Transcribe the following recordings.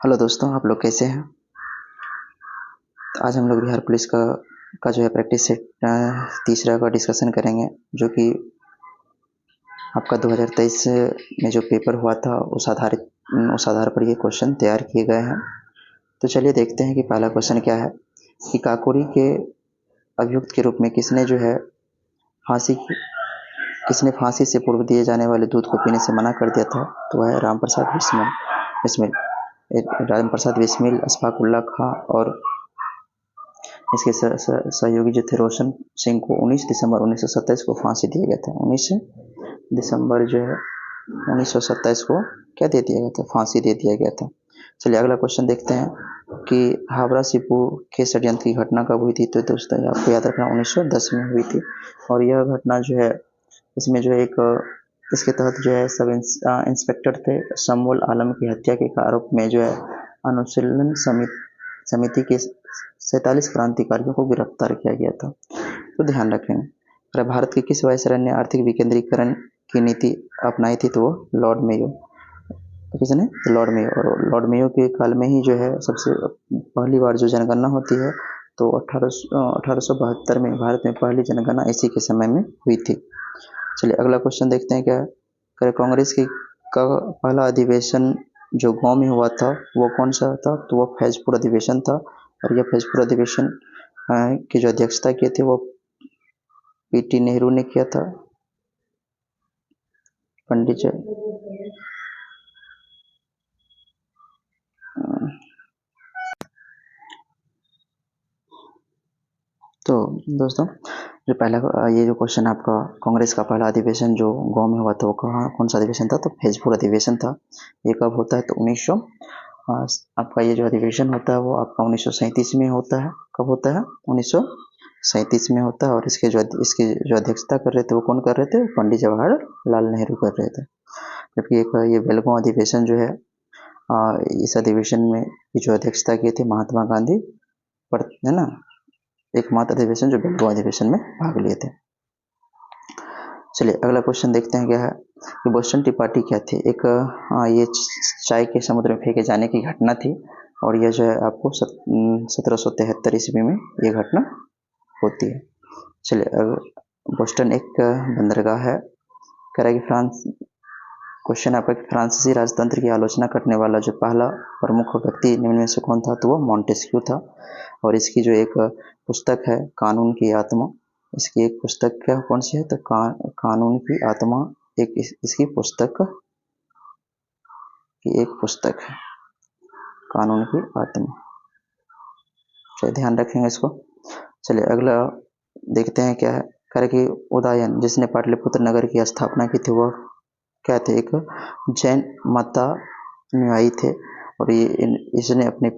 Hello दोस्तों, आप लोग कैसे हैं? तो आज हम लोग बिहार पुलिस का जो है प्रैक्टिस सेट तीसरा का डिस्कशन करेंगे, जो कि आपका 2023 में जो पेपर हुआ था उस आधार पर ये क्वेश्चन तैयार किए गए हैं। तो चलिए देखते हैं कि पहला क्वेश्चन क्या है कि काकोरी के अभियुक्त के रूप में फांसी किसने फांसी से पूर्व दिए जाने वाले दूध को पीने से मना कर दिया था? तो वह है राम प्रसाद बिस्मिल। राम प्रसाद बिस्मिल, अशफाक उल्ला खां और इसके सहयोगी जो थे रोशन सिंह को 19 दिसंबर 1927 को फांसी दिया गया था। 19 दिसंबर जो है 1927 को क्या दे दिया गया था? फांसी दे दिया गया था। चलिए अगला क्वेश्चन देखते हैं कि हावड़ा सिपू के षड्यंत्र की घटना कब हुई थी? तो दोस्तों आपको याद रखना 1910 में हुई थी। और यह घटना जो है इसमें जो है इसके तहत जो है सब इंस्पेक्टर थे शम्मुल आलम की हत्या के आरोप में जो है अनुशीलन समिति के 47 क्रांतिकारियों को गिरफ्तार किया गया था। तो ध्यान रखें, भारत के किस वायसराय ने आर्थिक विकेंद्रीकरण की नीति अपनाई थी? तो वो लॉर्ड मेयो। किसने? तो लॉर्ड मेयो। और लॉर्ड मेयो के काल में ही जो है सबसे पहली बार जो जनगणना होती है तो 1872 में भारत में पहली जनगणना इसी के समय में हुई थी। चलिए अगला क्वेश्चन देखते हैं क्या है। कांग्रेस का पहला अधिवेशन जो गांव में हुआ था वो कौन सा था? तो वो फैजपुर अधिवेशन था। और यह फैजपुर अधिवेशन की जो अध्यक्षता की थी वो पीटी नेहरू ने किया था। पंडित तो दोस्तों ये जो क्वेश्चन आपका कांग्रेस का पहला अधिवेशन जो गांव में हुआ था वो कौन सा अधिवेशन था? तो फैजपुर अधिवेशन था। ये कब होता है? तो 1900 आपका ये जो अधिवेशन होता है वो आपका 1937 में होता है। कब होता है? 1937 में होता है। और इसकी जो अध्यक्षता कर रहे थे वो कौन कर रहे थे? पंडित जवाहरलाल नेहरू कर रहे थे। जबकि एक ये बेलगांव अधिवेशन जो है इस अधिवेशन में की जो अध्यक्षता की थी महात्मा गांधी पर, है ना, एकमात्र अधिवेशन जो बेलगांव अधिवेशन में भाग लिए थे। चलिए अगला क्वेश्चन देखते हैं क्या है कि बोस्टन टी पार्टी क्या थी? ये चाय के समुद्र में फेंके जाने की घटना थी। और यह जो है आपको 1773 ईस्वी में ये घटना होती है। चलिए बोस्टन एक बंदरगाह है। कह रहा है कि क्वेश्चन आपका फ्रांसीसी राजतंत्र की आलोचना करने वाला जो पहला प्रमुख व्यक्ति निम्न में से कौन था? तो वो मॉन्टेस्क्यू था। और इसकी जो एक पुस्तक है कानून की आत्मा, इसकी एक पुस्तक क्या कौन सी है? तो कानून की आत्मा इसकी पुस्तक की एक पुस्तक है, कानून की आत्मा। चलिए ध्यान रखेंगे इसको। चलिए अगला देखते हैं क्या है। कह रहे कि उदयन जिसने पाटलिपुत्र नगर की स्थापना की थी वह क्या थे? एक जैन मता अनुयायी थे। और इसने अपने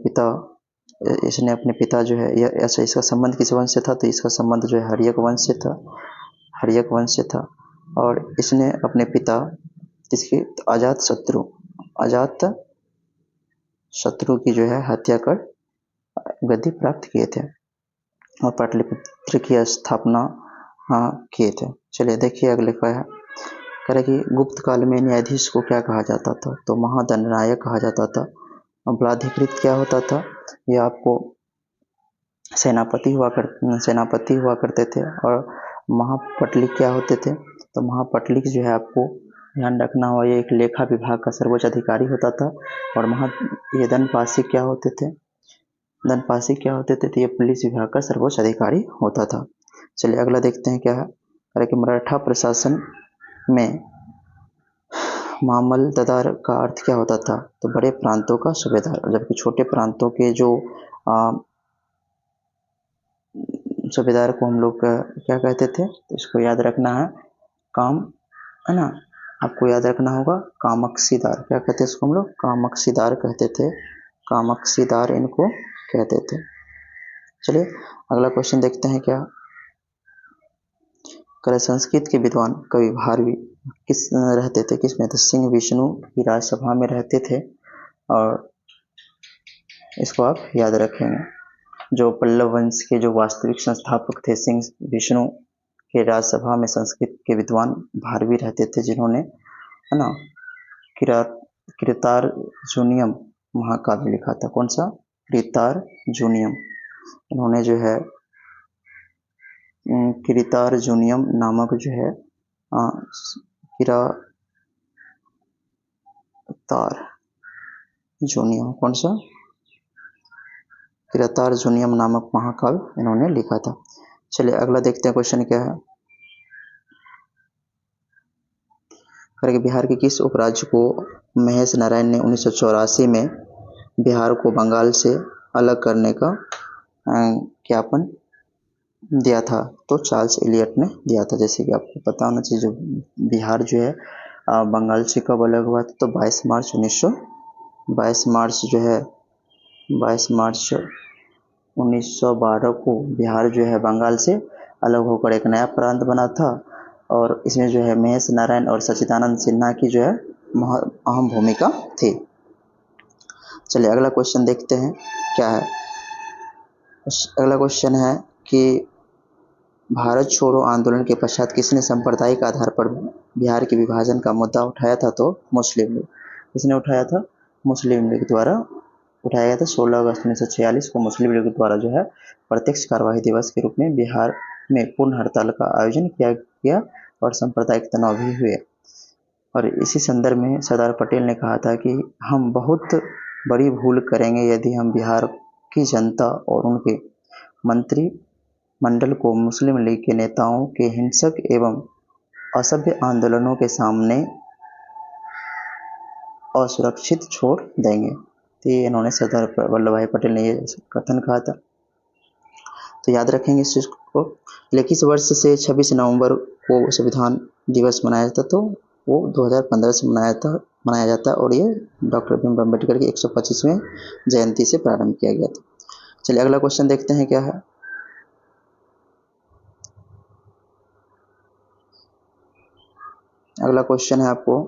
पिता जो है ऐसा इसका संबंध किस वंश से था? तो इसका संबंध जो है हर्यक वंश से था। हर्यक वंश से था। और इसने अपने पिता इसके अजात शत्रु की जो है हत्या कर गद्दी प्राप्त किए थे और पाटलिपुत्र की स्थापना किए थे। चलिए देखिए अगले का है। कह रहे कि गुप्त काल में न्यायाधीश को क्या कहा जाता था? तो महादंडनायक कहा जाता था। और बलाधिकृत क्या होता था? यह आपको सेनापति हुआ करते थे। और महापटलिक क्या होते थे? तो महापटलिक जो है आपको ध्यान रखना हो, ये एक लेखा विभाग का सर्वोच्च अधिकारी होता था। और ये दंडपाशिक क्या होते थे? दंडपाशिक क्या होते थे? तो ये पुलिस विभाग का सर्वोच्च अधिकारी होता था। चलिए अगला देखते हैं क्या है। अरे कि मराठा प्रशासन में मामलतदार का अर्थ क्या होता था? तो बड़े प्रांतों का सूबेदार। जबकि छोटे प्रांतों के जो सूबेदार को हम लोग क्या कहते थे? तो इसको याद रखना है, है ना, आपको याद रखना होगा कामकसीदार। क्या कहते हैं इसको हम लोग? कामकसीदार कहते थे। कामकसीदार इनको कहते थे। चलिए अगला क्वेश्चन देखते हैं क्या। संस्कृत के विद्वान कवि भारवी किस रहते थे? किसमें? तो सिंह विष्णु की राजसभा में रहते थे। और इसको आप याद रखेंगे। जो पल्लव वंश के जो वास्तविक संस्थापक थे सिंह विष्णु के राजसभा में संस्कृत के विद्वान भारवी रहते थे, जिन्होंने, है ना, किरातार्जुनियम महाकाव्य लिखा था? कौन सा? कृतार्जुनीयम। इन्होंने जो है कृतार्जुनीयम नामक जो है कृतार्जुनीयम, कौन सा? कृतार्जुनीयम नामक महाकाव्य इन्होंने लिखा था। चलिए अगला देखते हैं क्वेश्चन क्या है। बिहार के किस उपराज्य को महेश नारायण ने 1984 में बिहार को बंगाल से अलग करने का ज्ञापन दिया था? तो चार्ल्स एलियट ने दिया था। जैसे कि आपको पता होना चाहिए, जो बिहार जो है बंगाल से कब अलग हुआ था? तो 22 मार्च 1912 को बिहार जो है बंगाल से अलग होकर एक नया प्रांत बना था, और इसमें जो है महेश नारायण और सच्चिदानंद सिन्हा की जो है अहम भूमिका थी। चलिए अगला क्वेश्चन देखते हैं क्या है। अगला क्वेश्चन है कि भारत छोड़ो आंदोलन के पश्चात किसने सांप्रदायिक आधार पर बिहार के विभाजन का मुद्दा उठाया था? तो मुस्लिम लीग। किसने उठाया था? मुस्लिम लीग द्वारा उठाया गया था। 16 अगस्त 1946 को मुस्लिम लीग द्वारा जो है प्रत्यक्ष कार्यवाही दिवस के रूप में बिहार में पूर्ण हड़ताल का आयोजन किया गया और सांप्रदायिक तनाव भी हुए। और इसी संदर्भ में सरदार पटेल ने कहा था कि हम बहुत बड़ी भूल करेंगे यदि हम बिहार की जनता और उनके मंत्री मंडल को मुस्लिम लीग के नेताओं के हिंसक एवं असभ्य आंदोलनों के सामने असुरक्षित छोड़ देंगे। तो ये इन्होंने सरदार वल्लभ भाई पटेल ने ये कथन कहा था। तो याद रखेंगे इस चीज को। किस वर्ष से 26 नवंबर को संविधान दिवस मनाया जाता? तो वो 2015 से मनाया जाता है, और ये डॉक्टर भीमराव अम्बेडकर की 125वें जयंती से प्रारंभ किया गया था। चलिए अगला क्वेश्चन देखते हैं क्या है। अगला क्वेश्चन है आपको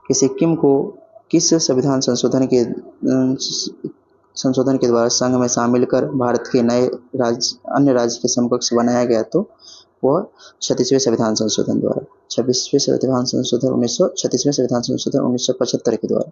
कि सिक्किम को किस संविधान संशोधन के द्वारा संघ में शामिल कर भारत के नए अन्य राज्य के समकक्ष बनाया गया? तो वह 36वें संविधान संशोधन द्वारा। 36वें संविधान संशोधन 1975 के द्वारा।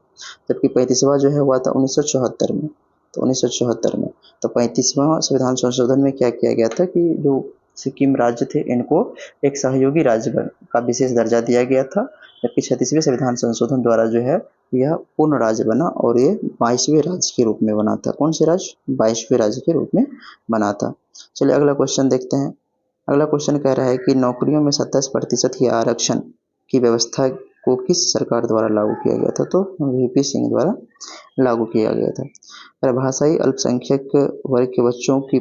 जबकि 35वां जो है हुआ था 1974 में। तो 1974 में तो 35वां संविधान संशोधन में क्या किया गया था कि जो सिक्किम राज्य थे इनको एक सहयोगी राज्य का विशेष दर्जा दिया गया था। जबकि 36वें संविधान संशोधन द्वारा जो है यह पूर्ण राज्य बना, और ये 22वें राज्य के रूप में बना था। कौन से राज्य? 22वें राज्य के रूप में बना था। चलिए अगला क्वेश्चन देखते हैं। अगला क्वेश्चन कह रहा है कि नौकरियों में 27% के आरक्षण की व्यवस्था को किस सरकार द्वारा लागू किया गया था? तो वीपी सिंह द्वारा लागू किया गया था। भाषाई अल्पसंख्यक वर्ग के बच्चों की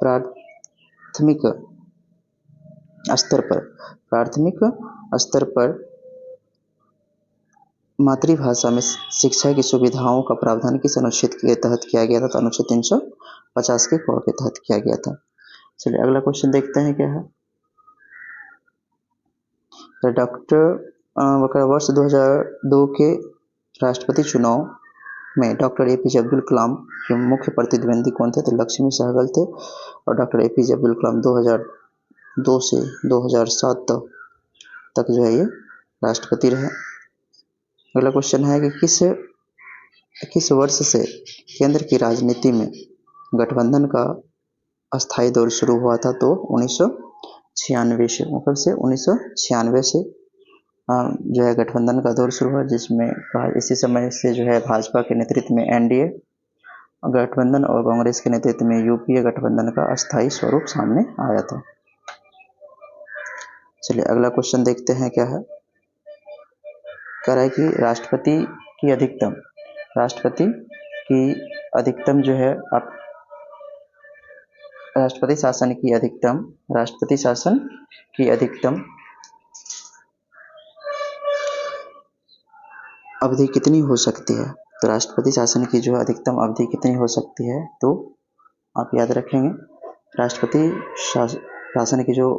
प्राथमिक स्तर पर मातृभाषा में शिक्षा की सुविधाओं का प्रावधान किस अनुच्छेद के तहत किया गया था? तो अनुच्छेद 350 के क के तहत किया गया था। चलिए अगला क्वेश्चन देखते हैं क्या है। वर्ष 2002 के राष्ट्रपति चुनाव में डॉक्टर एपीजे अब्दुल कलाम के मुख्य प्रतिद्वंदी कौन थे? तो लक्ष्मी सहगल थे। और डॉक्टर एपीजे अब्दुल कलाम 2002 से 2007 तक जो है ये राष्ट्रपति रहे। अगला क्वेश्चन है कि किस वर्ष से केंद्र की राजनीति में गठबंधन का अस्थायी दौर शुरू हुआ था? तो 1996 से, मतलब से 1996 से जो है गठबंधन का दौर शुरू हुआ, जिसमें इसी समय से जो है भाजपा के नेतृत्व में एनडीए गठबंधन और कांग्रेस के नेतृत्व में यूपीए गठबंधन का अस्थायी स्वरूप सामने आया था। चलिए अगला क्वेश्चन देखते हैं क्या है। कह रहा है कि राष्ट्रपति जो है राष्ट्रपति शासन की अधिकतम अवधि कितनी हो सकती है? तो राष्ट्रपति शासन की जो अधिकतम अवधि कितनी हो सकती है? तो आप याद रखेंगे, राष्ट्रपति शासन की जो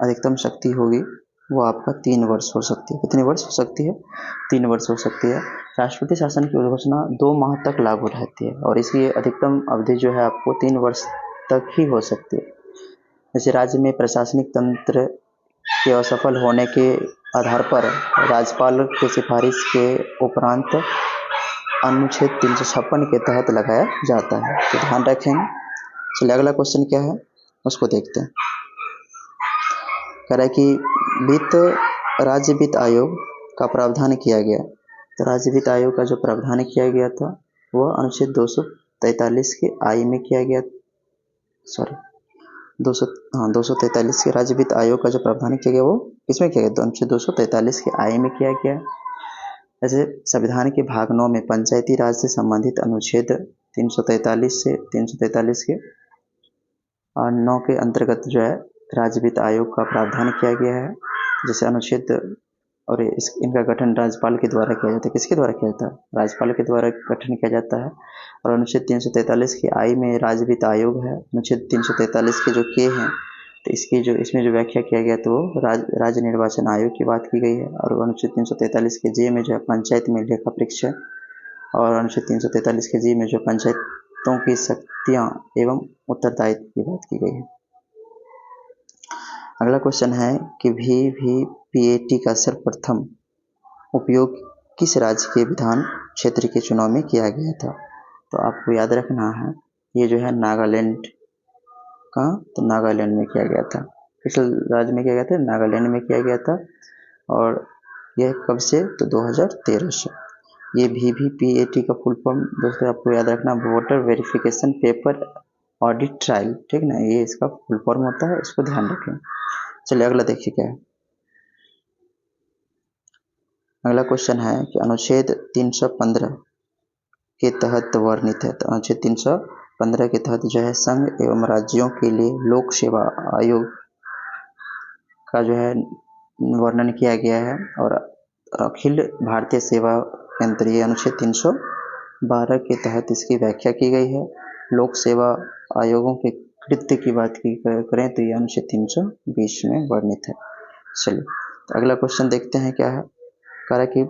अधिकतम शक्ति होगी वो आपका 3 वर्ष हो सकती है। कितने वर्ष हो सकती है? 3 वर्ष हो सकती है। राष्ट्रपति शासन की उद्घोषणा 2 माह तक लागू रहती है, और इसकी अधिकतम अवधि जो है आपको 3 वर्ष तक ही हो सकती है। जैसे राज्य में प्रशासनिक तंत्र के असफल होने के आधार पर राज्यपाल की सिफारिश के उपरांत अनुच्छेद 356 के तहत लगाया जाता है। तो ध्यान रखेंगे। चलिए अगला क्वेश्चन क्या है उसको देखते हैं। कह रहा है कि राज्य वित्त आयोग का प्रावधान किया गया। तो राज्य वित्त आयोग का जो प्रावधान किया गया था वह अनुच्छेद 243 के आई में किया गया, 243 के राज्य वित्त आयोग का जो प्रावधान किया गया वो किसमें किया गया? तो अनुच्छेद 243 के आई में किया गया। जैसे संविधान के भाग 9 में पंचायती राज से संबंधित अनुच्छेद 343 के 9 के अंतर्गत जो है राज्य वित्त आयोग का प्रावधान किया गया है। जैसे अनुच्छेद और इनका गठन राज्यपाल के द्वारा किया जाता है। किसके द्वारा किया जाता है? राज्यपाल के द्वारा गठन किया जाता है। और अनुच्छेद 343 के आई में राज्य वित्त आयोग है। अनुच्छेद 343 के जो के हैं तो इसमें जो व्याख्या किया गया तो राज्य निर्वाचन आयोग की बात की गई है। और अनुच्छेद 343 के जे में जो है पंचायत में लेखा परीक्षक, और अनुच्छेद 343 के जी में जो पंचायतों की शक्तियां एवं उत्तरदायित्व की बात की गई है। अगला क्वेश्चन है कि वीवीपीएटी का सर्वप्रथम उपयोग किस राज्य के विधान क्षेत्र के चुनाव में किया गया था? तो आपको याद रखना है ये जो है नागालैंड का, तो नागालैंड में किया गया था। किस राज्य में किया गया था? नागालैंड में किया गया था। और यह कब से? तो 2013 से। ये वीवीपीएटी का फुल फॉर्म दोस्तों आपको याद रखना, voter verification paper audit trial, ठीक ना, ये इसका फुल फॉर्म होता है, इसको ध्यान रखें। चलिए अगला देखिए क्या है। अगला क्वेश्चन है कि अनुच्छेद 315 के तहत वर्णित है। तो अनुच्छेद 315 के तहत जो है संघ एवं राज्यों के लिए लोक सेवा आयोग का जो है वर्णन किया गया है। और अखिल भारतीय सेवा केंद्र, ये अनुच्छेद 312 के तहत इसकी व्याख्या की गई है। लोक सेवा आयोगों के कृत्य की बात करें तो ये अनुच्छेद 320 में वर्णित है। चलिए तो अगला क्वेश्चन देखते हैं क्या है। कह रहा है कि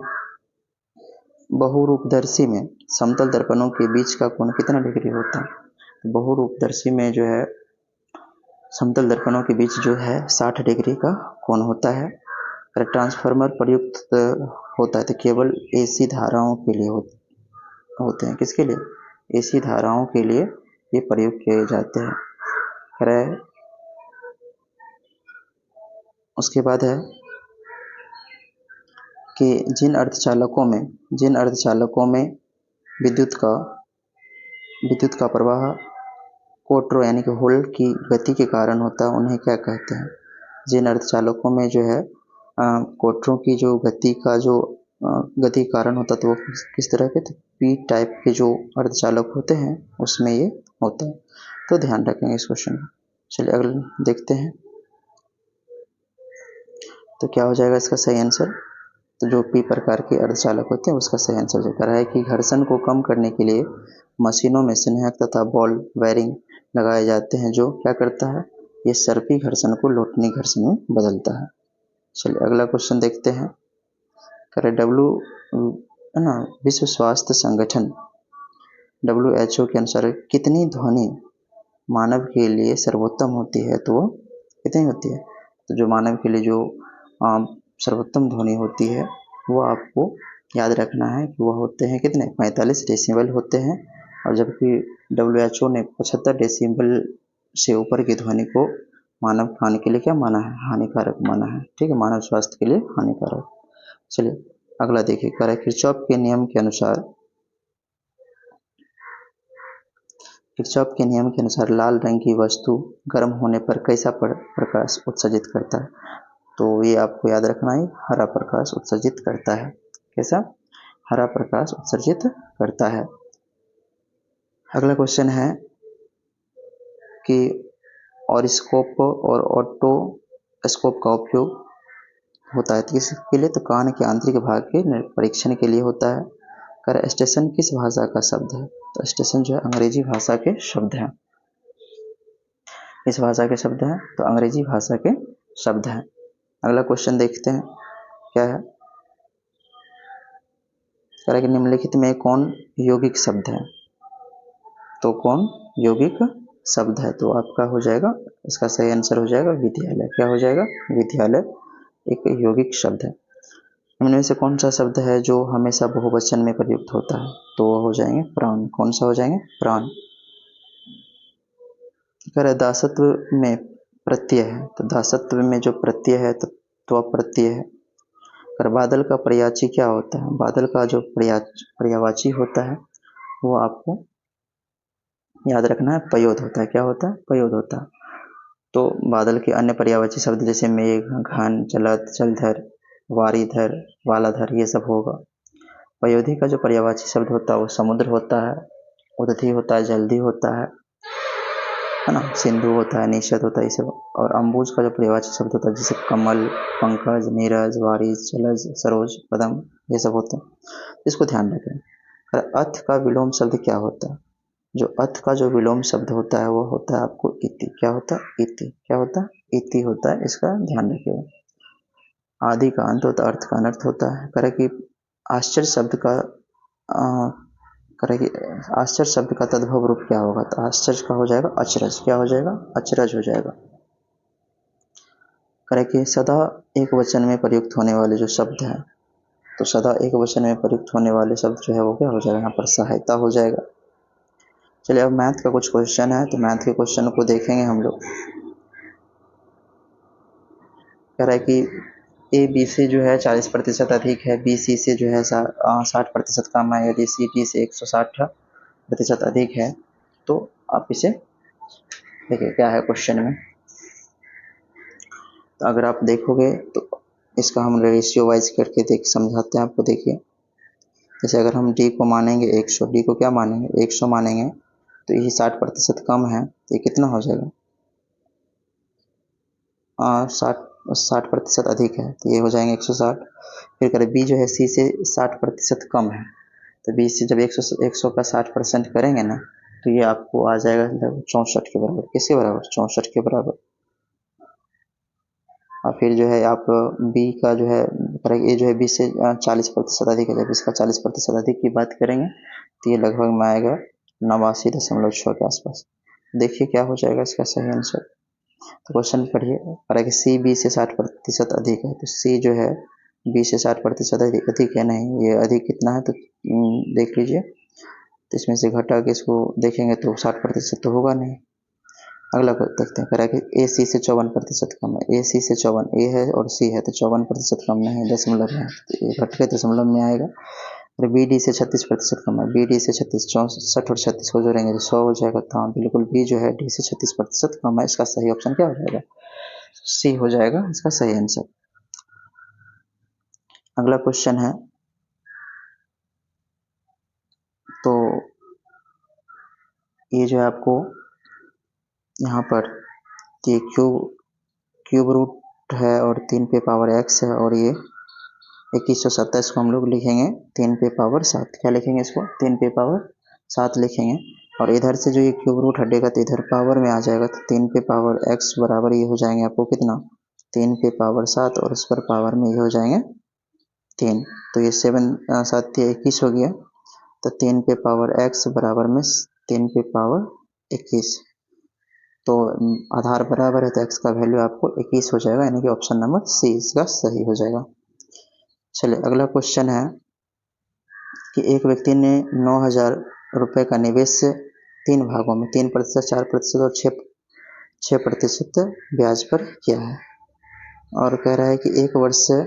बहुरूपदर्शी में समतल दर्पणों के बीच का कोण कितना डिग्री होता है? तो बहुरूपदर्शी में जो है समतल दर्पणों के बीच जो है 60 डिग्री का कोण होता है। अगर ट्रांसफार्मर प्रयुक्त होता है तो केवल एसी धाराओं के लिए होते हैं। किसके लिए? एसी धाराओं के लिए ये प्रयोग किए जाते हैं। उसके बाद है कि जिन अर्धचालकों में विद्युत का प्रवाह कोटरों यानी कि होल की गति के कारण होता है उन्हें क्या कहते हैं? जिन अर्धचालकों में जो है कोटरों की जो गति के कारण होता है तो वो किस तरह के? तो पी टाइप के जो अर्धचालक होते हैं उसमें ये होता है। तो ध्यान रखेंगे इस क्वेश्चन को। चलिए अगला देखते हैं तो क्या हो जाएगा इसका सही आंसर। तो जो पी प्रकार के अर्धचालक होते हैं उसका सही आंसर जो है कि घर्षण को कम करने के लिए मशीनों में स्नेहक तथा बॉल बेयरिंग लगाए जाते हैं जो क्या करता है? ये सर्पी घर्षण को लोटनी घर्षण में बदलता है। चलिए अगला क्वेश्चन देखते हैं। विश्व स्वास्थ्य संगठन WHO के अनुसार कितनी ध्वनि मानव के लिए सर्वोत्तम होती है? तो वो कितनी होती है? तो जो मानव के लिए जो सर्वोत्तम ध्वनि होती है वो आपको याद रखना है कि वह होते हैं कितने? 45 डेसिबल होते हैं। और जबकि WHO ने 75 डेसिबल से ऊपर की ध्वनि को मानव कान के लिए क्या माना है? हानिकारक माना है। ठीक है, मानव स्वास्थ्य के लिए हानिकारक। चलिए अगला देखिए। किरचॉफ के नियम के अनुसार लाल रंग की वस्तु गर्म होने पर कैसा प्रकाश उत्सर्जित करता है? तो ये आपको याद रखना है, हरा प्रकाश उत्सर्जित करता है। कैसा? हरा प्रकाश उत्सर्जित करता है। अगला क्वेश्चन है कि ऑरिस्कोप और ऑटोस्कोप का उपयोग होता है किसके लिए? तो कान के आंतरिक भाग के परीक्षण के लिए होता है। स्टेशन किस भाषा का शब्द है? तो स्टेशन जो है अंग्रेजी भाषा के शब्द है। किस भाषा के शब्द है? तो अंग्रेजी भाषा के शब्द है। अगला क्वेश्चन देखते हैं क्या है। कि निम्नलिखित में कौन यौगिक शब्द है? तो कौन यौगिक शब्द है? तो आपका हो जाएगा, इसका सही आंसर हो जाएगा विद्यालय। क्या हो जाएगा? विद्यालय एक यौगिक शब्द है। इनमें से कौन सा शब्द है जो हमेशा बहुवचन में प्रयुक्त होता है? तो वो हो जाएंगे प्राण। कौन सा हो जाएंगे? प्राण। अगर दासत्व में प्रत्यय है तो दासत्व में जो प्रत्यय है तो अप्रत्यय है। अगर बादल का पर्यायवाची क्या होता है? बादल का जो पर्यायवाची होता है वो आपको याद रखना है, पयोद होता है। क्या होता है? पयोद होता है। तो बादल के अन्य पर्यायवाची शब्द जैसे मेघ, घन, जलद, जलधर, वारीधर, वालाधर, ये सब होगा। पयोधी का जो पर्यायवाची शब्द होता है वो समुद्र होता है, उदधि होता है, जल्दी होता है ना, सिंधु होता है, निषद होता है, ये सब। और अम्बुज का जो पर्यायवाची शब्द होता है जैसे कमल, पंकज, नीरज, वारिस, जलज, सरोज, पदम, ये सब होते हैं। इसको ध्यान रखें। अथ का विलोम शब्द क्या होता है? जो अथ का जो विलोम शब्द होता है वो होता है आपको इति। क्या होता है? इति। क्या होता है? इति होता है। इसका ध्यान रखिएगा। आदि का अंत होता है, अर्थ का अनर्थ होता है। करे कि आश्चर्य शब्द का करेगी आश्चर्य शब्द का तद्भव रूप क्या होगा? तो आश्चर्य का हो जाएगा अचरज। क्या हो जाएगा? अचरज हो जाएगा। करे कि सदा एक वचन में प्रयुक्त होने वाले जो शब्द हैं, तो सदा एक वचन में प्रयुक्त होने वाले शब्द जो है वो क्या हो जाएगा? यहाँ पर सहायता हो जाएगा। चलिए अब मैथ का कुछ क्वेश्चन है, तो मैथ के क्वेश्चन को देखेंगे हम लोग। कह रहा है कि ए बी से जो है 40% अधिक है, बी सी से जो है 60% कम है, यदि सी डी से 160% अधिक है, तो आप इसे देखिए क्या है क्वेश्चन में। तो अगर आप देखोगे तो इसका हम रेशियो वाइज करके समझाते हैं आपको। देखिए जैसे अगर हम डी को मानेंगे 100, डी को क्या मानेंगे? 100 मानेंगे, तो ये 60% कम है, तो ये कितना हो जाएगा? 60% अधिक है, तो ये हो जाएंगे 160। फिर करें बी जो है सी से 60% कम है, तो बी से जब 100 का 60% करेंगे ना, तो ये आपको आ जाएगा 64 के बराबर। किसके बराबर? 64 के बराबर। और फिर जो है आप बी का जो है ये जो है बी से 40% अधिक है, जब इसका 40% अधिक की बात करेंगे तो ये लगभग में आएगा 89.6 के आसपास। देखिए क्या हो जाएगा इसका सही आंसर। तो क्वेश्चन पढ़िए। और सी बी से 60% अधिक है, तो सी जो है बी से 60% अधिक है। नहीं, ये अधिक कितना है तो देख लीजिए। तो इसमें से घटा के इसको देखेंगे तो 60% तो होगा नहीं। अगला देखते हैं। करा कि ए सी से 54% कम है। ए सी से 54, ए है और सी है, तो 54% कम नहीं है, दशमलव में है, तो ये घट के दशमलव में आएगा। और बी डी से 36% कम है। बी डी से 36, 64 और 36 को जोड़ेंगे तो 100 हो जाएगा। तो हाँ बिल्कुल बी जो है डी से 36% कम है। इसका सही ऑप्शन क्या हो जाएगा? सी हो जाएगा इसका सही आंसर। अगला क्वेश्चन है, तो ये जो है आपको यहाँ पर ये क्यूब रूट है और 3 पे पावर x है, और ये 2127 को हम लोग लिखेंगे 3 पे पावर 7। क्या लिखेंगे इसको? 3 पे पावर 7 लिखेंगे। और इधर से जो ये क्यूब रूट हटेगा तो इधर पावर में आ जाएगा, तो 3 पे पावर x बराबर ये हो जाएंगे आपको कितना? 3 पे पावर 7, और उस पर पावर में ये हो जाएंगे 3। तो ये 7 7 21 हो गया। तो 3 पे पावर x बराबर में 3 पे पावर 21। तो आधार बराबर है तो x का वैल्यू आपको 21 हो जाएगा, यानी कि ऑप्शन नंबर सी इसका सही हो जाएगा। चलिए अगला क्वेश्चन है कि एक व्यक्ति ने 9,000 रुपये का निवेश 3 भागों में 3%, 4% और 6% ब्याज पर किया है, और कह रहा है कि एक वर्ष से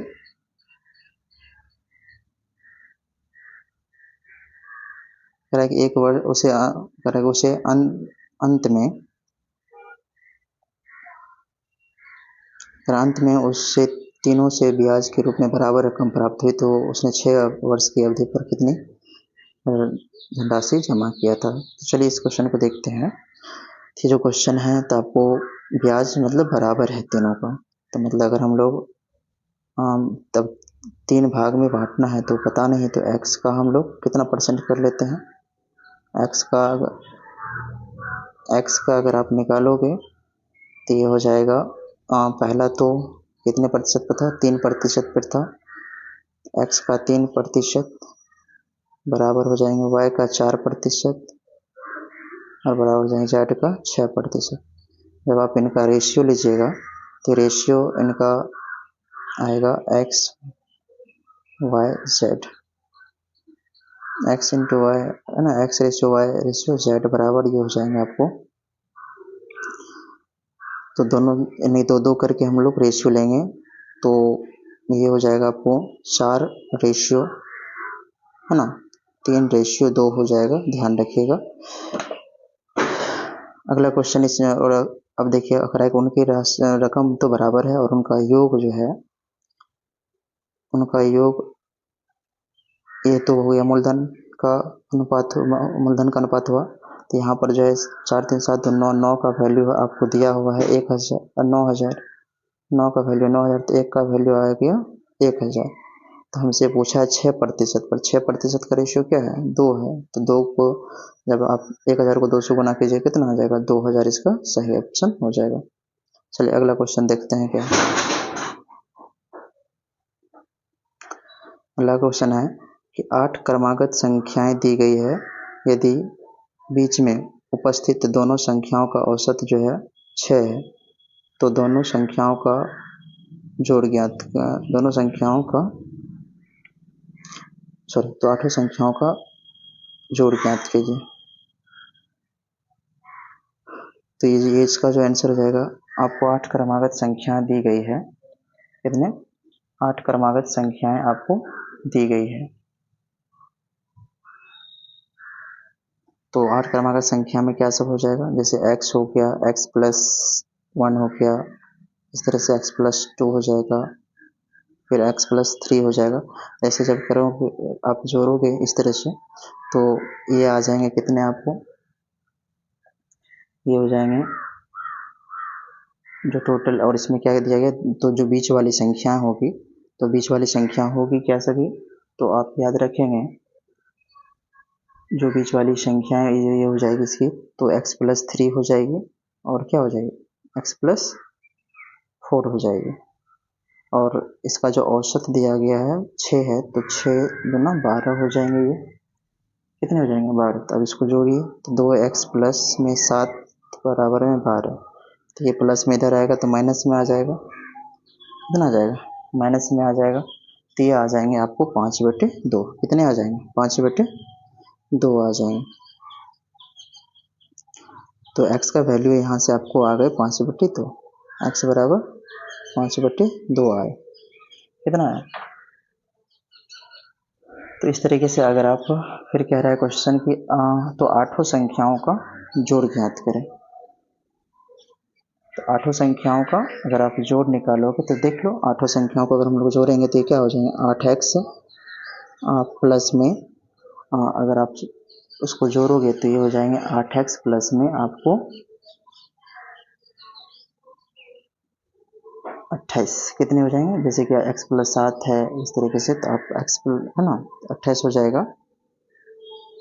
कह रहा है कि एक वर्ष उसे अंत में उससे तीनों से ब्याज के रूप में बराबर रकम प्राप्त हुई, तो उसने 6 वर्ष की अवधि पर कितनी धनराशि जमा किया था। तो चलिए इस क्वेश्चन को देखते हैं। ये जो क्वेश्चन है तो आपको ब्याज मतलब बराबर है तीनों का, तो मतलब अगर हम लोग तब 3 भाग में बांटना है तो पता नहीं, तो x का हम लोग कितना परसेंट कर लेते हैं। x का अगर आप निकालोगे तो ये हो जाएगा पहला तो कितने प्रतिशत पर था? 3% पर था। x का 3% बराबर हो जाएंगे y का 4% और बराबर हो जाएंगे z का 6%। जब आप इनका रेशियो लीजिएगा तो रेशियो इनका आएगा X Y Z, X into Y है ना, X ratio Y ratio Z बराबर ये हो जाएंगे आपको, तो दोनों नहीं तो दो करके हम लोग रेशियो लेंगे तो ये हो जाएगा आपको 4 रेशियो है ना, 3 रेशियो 2 हो जाएगा, ध्यान रखिएगा। अगला क्वेश्चन इसमें, और अब देखिए अगर है उनकी रकम तो बराबर है और उनका योग जो है, उनका योग ये तो हो गया मूलधन का अनुपात, मूलधन का अनुपात हुआ, तो यहाँ पर जो है 4 3 7 9, 9 का वैल्यू आपको दिया हुआ है 1000 9000, 9 का वैल्यू 9000, तो 1 का वैल्यू आ गया 1000। तो हमसे पूछा है 6% पर, 6% का रेशियो क्या है 2 है, तो 2 को जब आप 1000 को 2 से गुना कीजिए कितना आ जाएगा 2000, इसका सही ऑप्शन हो जाएगा। चलिए अगला क्वेश्चन देखते हैं क्या है। अगला क्वेश्चन है कि 8 क्रमागत संख्याएं दी गई है, यदि बीच में उपस्थित दोनों संख्याओं का औसत जो है 6 है, तो दोनों संख्याओं का जोड़ ज्ञात, दोनों संख्याओं का तो 8 संख्याओं का जोड़ ज्ञात कीजिए। तो ये इसका जो आंसर हो जाएगा, आपको 8 क्रमागत संख्याएं दी गई है, कितने 8 क्रमागत संख्याएं आपको दी गई है, तो 8 क्रमागत संख्या में क्या सब हो जाएगा, जैसे x हो गया, x प्लस 1 हो गया, इस तरह से x प्लस 2 हो जाएगा, फिर x प्लस 3 हो जाएगा। ऐसे जब करोगे आप जोड़ोगे इस तरह से, तो ये आ जाएंगे कितने आपको, ये हो जाएंगे जो टोटल, और इसमें क्या दिया गया, तो जो बीच वाली संख्या होगी, तो बीच वाली संख्या होगी क्या सभी, तो आप याद रखेंगे जो बीच वाली संख्या है ये हो जाएगी इसकी, तो x प्लस 3 हो जाएगी, और क्या हो जाएगी x प्लस 4 हो जाएगी, और इसका जो औसत दिया गया है 6 है, तो 6 गुना 12 हो जाएंगे, ये कितने हो जाएंगे 12। तो अब इसको जोड़िए, तो 2x प्लस में 7 बराबर में 12, तो ये प्लस में इधर आएगा तो माइनस में आ जाएगा, कितना आ जाएगा माइनस में आ जाएगा, तो ये आ जाएंगे आपको 5/2, कितने आ जाएंगे 5/2 आ जाएंगे। तो x का वैल्यू यहाँ से आपको आ गए 5/2, x बराबर 5/2 आए, कितना है। तो इस तरीके से अगर आप, फिर कह रहा है क्वेश्चन कि तो 8 संख्याओं का जोड़ ज्ञात करें, तो 8 संख्याओं का अगर आप जोड़ निकालोगे तो देख लो, 8 संख्याओं को अगर हम लोग जोड़ेंगे तो ये क्या हो जाएंगे 8x प्लस में, अगर आप उसको जोड़ोगे तो ये हो जाएंगे 8x प्लस में आपको 28, कितने हो जाएंगे, जैसे कि x प्लस 7 है इस तरीके से, तो आप x है ना 28 हो जाएगा।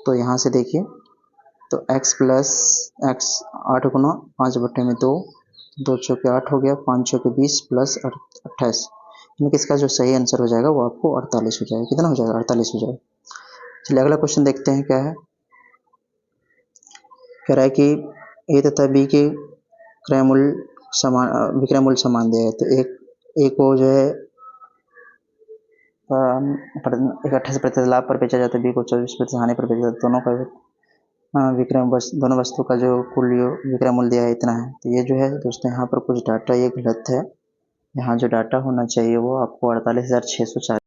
तो यहाँ से देखिए, तो x प्लस एक्स 8 गुना 5/2, 2 चौके 8 हो गया, 5 चौके 20 प्लस 28, यानी इसका जो सही आंसर हो जाएगा वो आपको 48 हो जाएगा, कितना हो जाएगा 48 हो जाएगा। चलिए अगला क्वेश्चन देखते हैं क्या है। कह रहा है कि ए तथा बी के क्रय मूल्य समान, विक्रय मूल्य समान दिया है, तो एक को जो है 28% लाभ पर बेचा जाता है, बी को 24% हानि पर बेचा जाता है, दोनों का दोनों वस्तु का जो कुल विक्रय मूल्य दिया है इतना है। तो ये जो है दोस्तों यहाँ पर कुछ डाटा ये गलत है, यहाँ जो डाटा होना चाहिए वो आपको 48,640।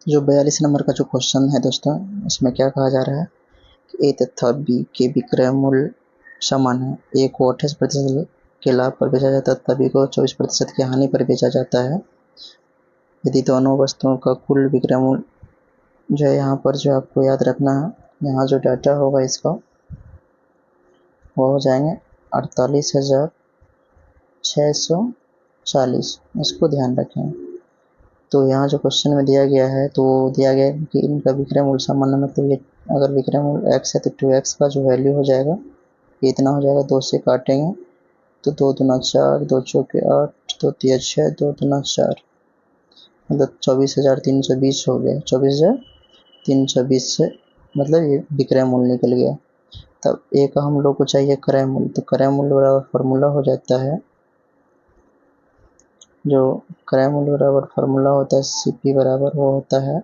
जो 42 नंबर का जो क्वेश्चन है दोस्तों, इसमें क्या कहा जा रहा है कि ए तथा बी के विक्रय मूल्य समान है, ए को 28% के लाभ पर बेचा जाता है तथा बी को 24% की हानि पर बेचा जाता है। यदि दोनों वस्तुओं का कुल विक्रय मूल्य जो है, यहाँ पर जो आपको याद रखना है, यहाँ जो डाटा होगा इसका वो हो जाएंगे 48,640, इसको ध्यान रखें। तो यहाँ जो क्वेश्चन में दिया गया है, तो दिया गया है कि इनका विक्रय मूल्य समान है, मतलब ये अगर विक्रय मूल्य x है तो 2x का जो वैल्यू हो जाएगा ये इतना हो जाएगा, 2 से काटेंगे तो 2 दूना 4, 2 चौके 8, 2 तिया 6, 2 दूना 4, मतलब 24,320 हो गया, 24,320 से मतलब ये विक्रय मूल्य निकल गया। तब ए का हम लोग को चाहिए क्रय मूल्य, तो क्रय मूल्य बराबर फॉर्मूला हो जाता है जो क्रय मूल्य बराबर फार्मूला होता है CP बराबर वो होता है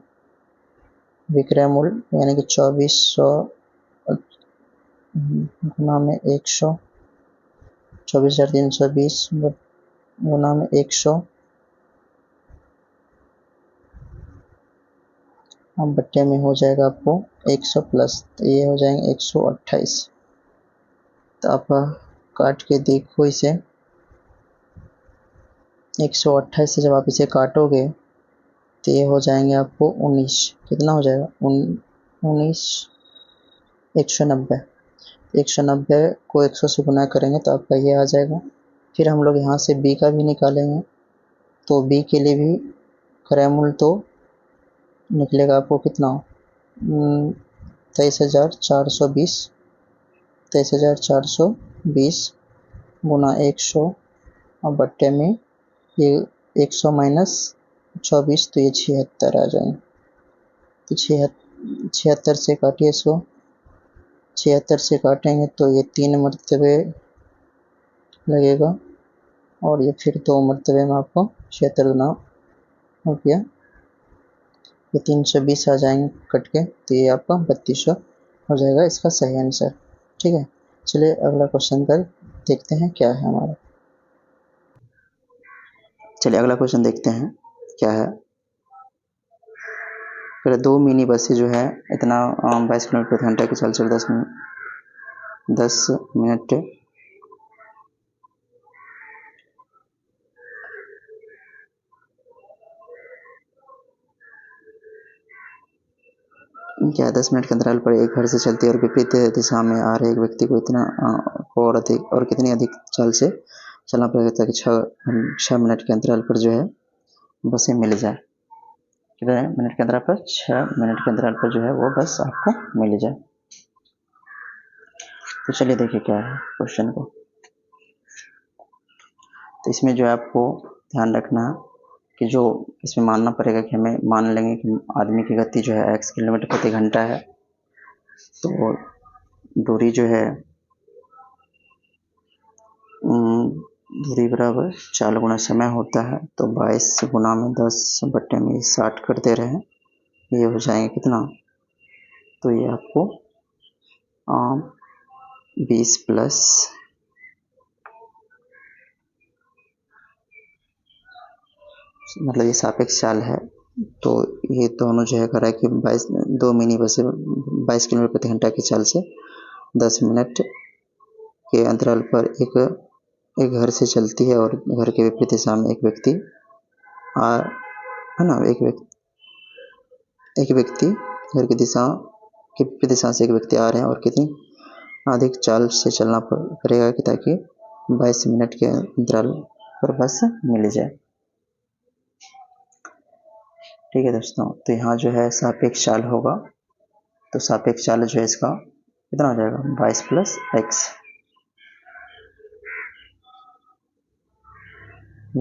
विक्रय मूल्य यानी कि 2400 गुना में 100, 24,320 गुना में 100 अब बट्टे में हो जाएगा आपको 100 प्लस, तो ये हो जाएंगे 128। तो आप काट के देखो इसे, 128 से जब आप इसे काटोगे तो ये हो जाएंगे आपको 19। कितना हो जाएगा 19, 190। 190 को 100 से गुना करेंगे तो आपका ये आ जाएगा। फिर हम लोग यहाँ से B का भी निकालेंगे, तो B के लिए भी क्रय मूल्य तो निकलेगा आपको कितना 23,420, 23,420 गुना 100 और बट्टे में ये 100 माइनस 24 तो ये 76 आ जाएंगे। तो 76 से काटिए इसको, 76 से काटेंगे तो ये 3 मरतबे लगेगा और ये फिर 2 मरतबे में आपको 76 गुना हो गया, ये 320 आ जाएंगे कट के, तो ये आपका 3200 हो जाएगा इसका सही आंसर। ठीक है, चलिए अगला क्वेश्चन पर देखते हैं क्या है हमारा। चलिए अगला क्वेश्चन देखते हैं क्या है। फिर 2 मिनी बसें जो है इतना 22 किलोमीटर प्रति घंटा की चाल से 10 मिनट क्या 10 मिनट के अंतराल पर एक घर से चलती है और विपरीत दिशा में आ रहे एक व्यक्ति को कितनी अधिक चाल से चलना पड़ेगा ताकि 6 मिनट के अंतराल पर जो है बसें मिल जाए। कितने मिनट के अंतराल पर 6 मिनट के अंतराल पर जो है वो बस आपको मिल जाए। तो चलिए देखिए क्या है क्वेश्चन को। तो इसमें जो है आपको ध्यान रखना है कि जो इसमें मानना पड़ेगा कि हमें मान लेंगे कि आदमी की गति जो है x किलोमीटर प्रति घंटा है, तो दूरी जो है दूरी बराबर चाल गुना समय होता है, तो 22 गुना में 10 बट्टे में 60 कर दे रहे हैं, ये हो जाएंगे कितना, तो ये आपको 20 प्लस मतलब ये सापेक्ष चाल है, तो ये दोनों जो है करा कि 2 मिनी बसें 22 किलोमीटर प्रति घंटा की चाल से 10 मिनट के अंतराल पर एक घर से चलती है और घर के विपरीत दिशा में एक व्यक्ति है ना, एक व्यक्ति घर की दिशा के विपरीत दिशा से एक व्यक्ति आ रहे हैं और कितनी अधिक चाल से चलना पड़ेगा कि ताकि 22 मिनट के अंतराल पर बस मिल जाए। ठीक है दोस्तों, तो यहाँ जो है सापेक्ष चाल होगा, तो सापेक्ष चाल जो है इसका कितना हो जाएगा 22 प्लस एक्स,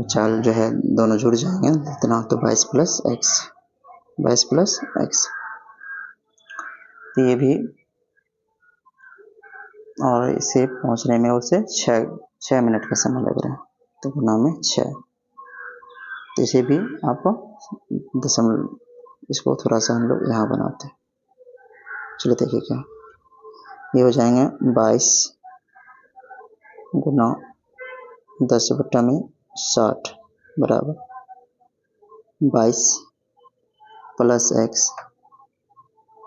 चाल जो है दोनों जुड़ जाएंगे इतना, तो 22 प्लस एक्स। तो ये भी और इसे पहुंचने में उसे 6 मिनट का समय लग रहा है, तो गुना में 6, तो इसे भी आप दशमलव इसको थोड़ा सा हम लोग यहाँ बनाते हैं। चलिए देखिए क्या ये हो जाएंगे 22 गुना 10 बट्टा में 60 बराबर 22 प्लस एक्स